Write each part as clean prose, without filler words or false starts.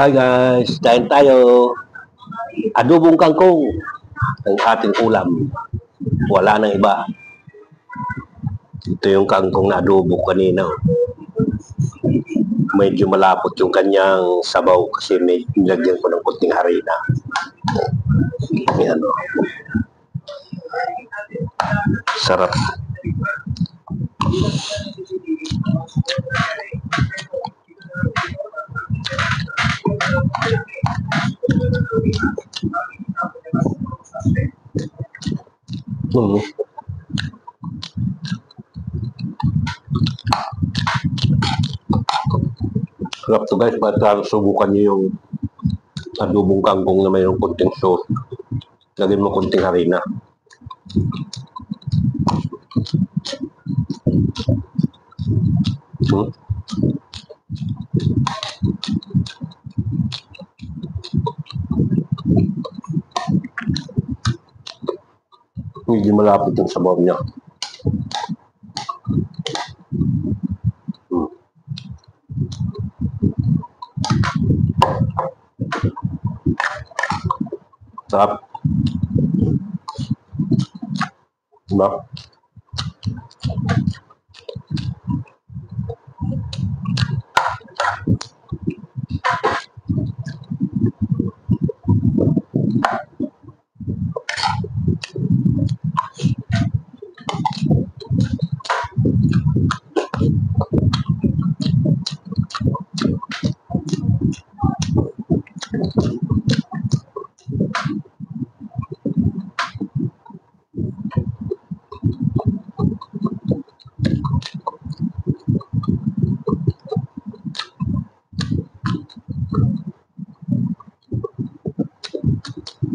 Hi guys, kain tayo. Adobong kangkong ang ating ulam. Wala nang iba. Ito yung kangkong na adobo kanina. Medyo malapot yung kanyang sabaw kasi may nilagyan ko ng kunting harina. Yan. Sarap. Sarap to guys, para subukan nyo yung adobong kangkong na mayroong kunting sauce. Lagyan mo kunting harina. Medyo malapit yung sabaw niya. Sarap. Diba?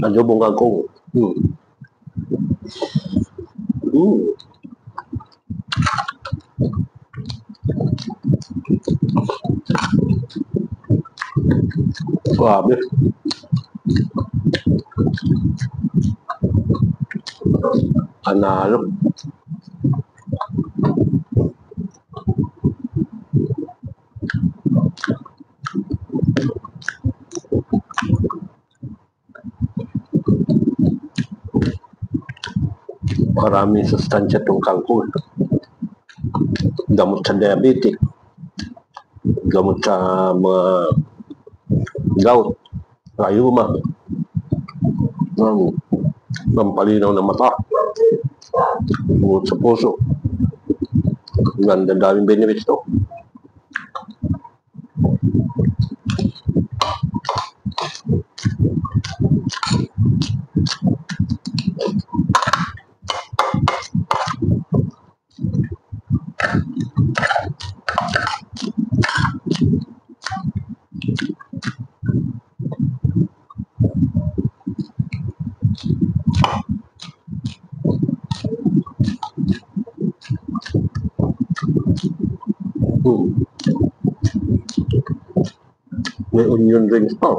Adobong kangkong. Grabe. Panalo. Maraming sustansya itong kangkong. Gamot sa diabetic. Gamot sa mga gout. Rayuma. Pampalinaw ng mata. Gamot sa puso. Ganda, daming benefits to. May onion rings pa.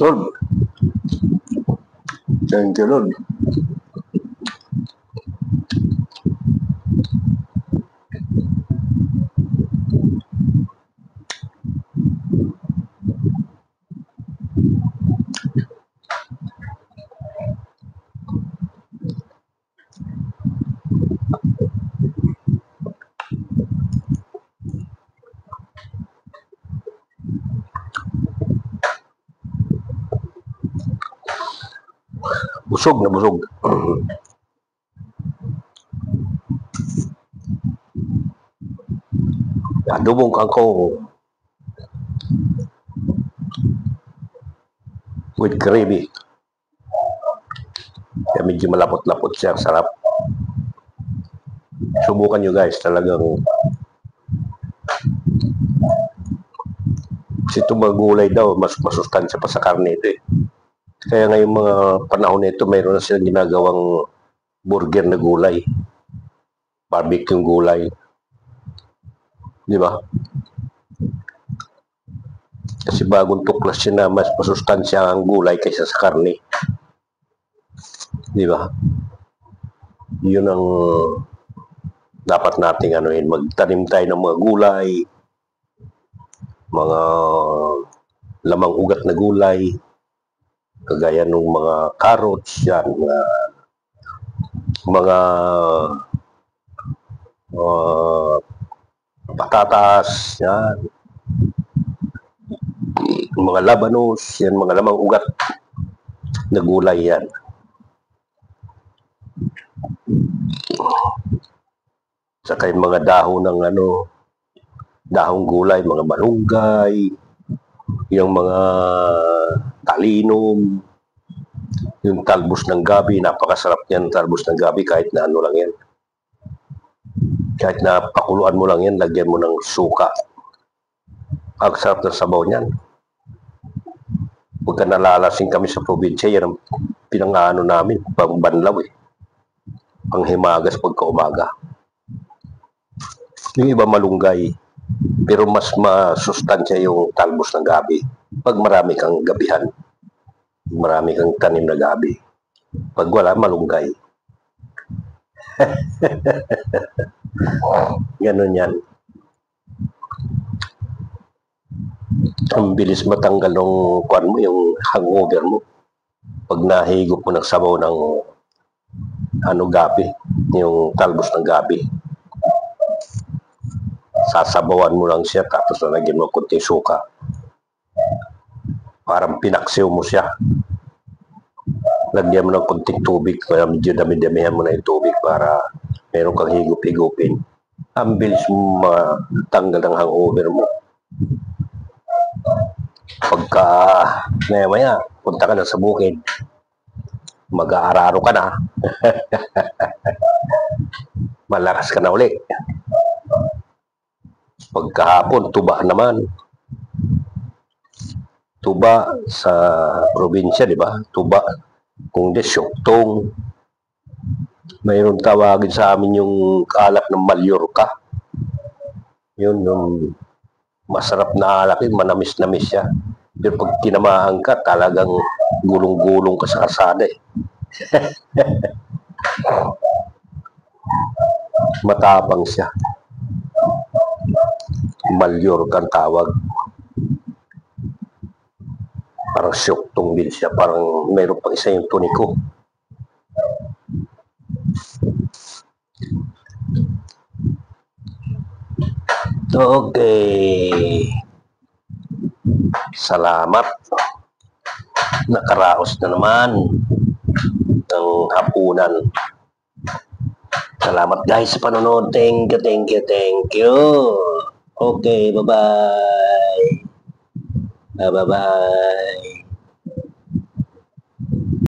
Lord, thank you, Lord. Busog na busog. Adobong kangkong with gravy. Kaya medyo malapot-lapot siya. Sarap. Subukan nyo guys. Talagang kasi itong mga gulay daw, mas masustansya pa sa karne ito eh. Kaya ngayong mga panahon nito, mayroon na silang ginagawang burger na gulay. Barbecue gulay. Di ba? Kasi bagong tuklas siya na mas masustansya ang gulay kaysa sa karne. Di ba? Yun ang dapat nating anuhin. Magtanim tayo ng mga gulay, mga lamang ugat na gulay, kagaya ng mga carrots, yan, mga patatas, yan, mga labanos, yan, mga lamang ugat na gulay yan. Saka yung mga dahon ng dahong gulay, mga malunggay, yung mga talinom, yung talbos ng gabi, napakasarap yan, talbos ng gabi, kahit na ano lang yan. Kahit na pakuluan mo lang yan, lagyan mo ng suka. Ang sarap ng sabaw niyan. Pagka nalalasing kami sa probinsya, yan ang pinangano namin, pang banlaw eh. Pang himagas pagka umaga. Yung iba malunggay, pero mas masustansya yung talbos ng gabi. Pag marami kang gabihan, marami kang tanim na gabi. Pag wala, malunggay. Ganon yan. Ang bilis matanggal ng kuwan mo, yung hangover mo. Pag nahigop mo ng sabaw ng gabi, yung talbos ng gabi. Sasabawan mo lang siya, tapos lalagyan mo kunting suka. Parang pinaksiw mo siya. Lagyan mo ng kunting tubig, kaya medyo dami-damihan mo na yung tubig para meron kang higup-higupin. Ang bilis mo matanggal ng hangover mo. Pagka maya-maya, punta ka na sa bukid, mag-aararo ka na. Malakas ka na uli. Pagkahapon, tuba naman. Tuba sa probinsya, di ba? Tuba. Kung di, syuktong. Mayroon tawagin sa amin yung alak ng Mallorca. Yun, yung masarap na alak yun, manamis-namis siya. Pero pag tinamaan ka, talagang gulong-gulong ka sa kasada eh. Matapang siya. Mallorca ang tawag. Parang syuktong din siya. Parang mayroon pang isa yung tuniko. Okay. Salamat. Nakaraos na naman ng hapunan. Salamat guys sa panonood. Thank you, thank you, thank you. Okay, bye-bye. Bye-bye.